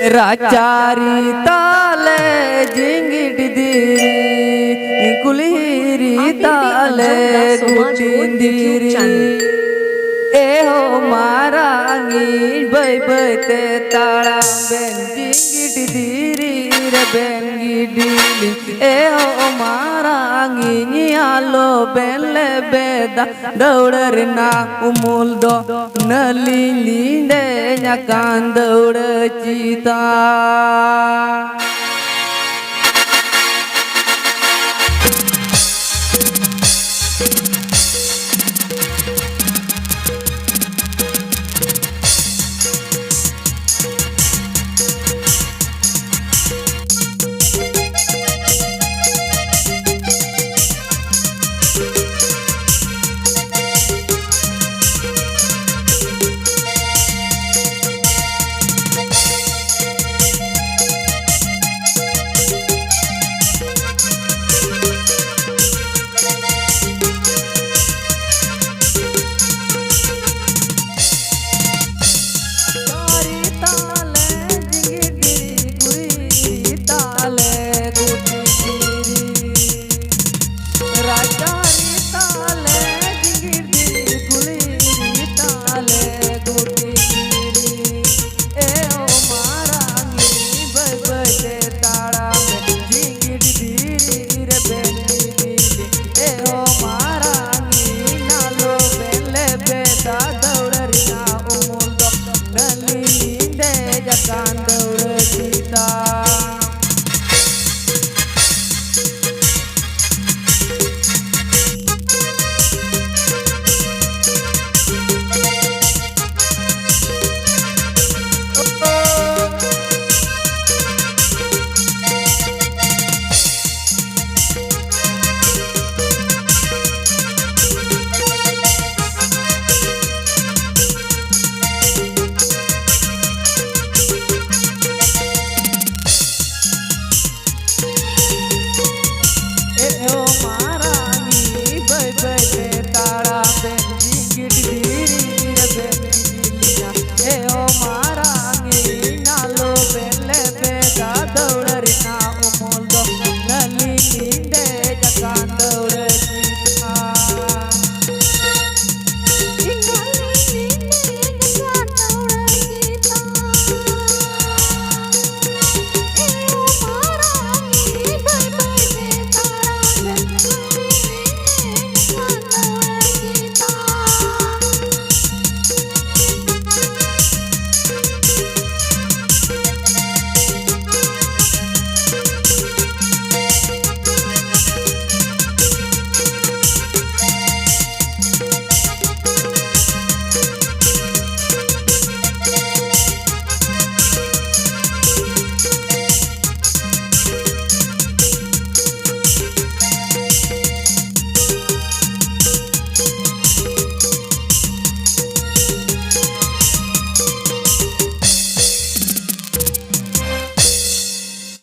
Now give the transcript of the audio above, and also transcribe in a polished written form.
राचारी ताले जिंगिट दीरी कुलीरी ताले गुटिंदीरी ए हो मारांगी बै बैते ताड़ा बेन जिंगिट दीरी रे बेन गिडीली ए हो मारांगी नियालो बेन ले बेदा दौड़र ना umul do nalili de nyakan daud cita Can't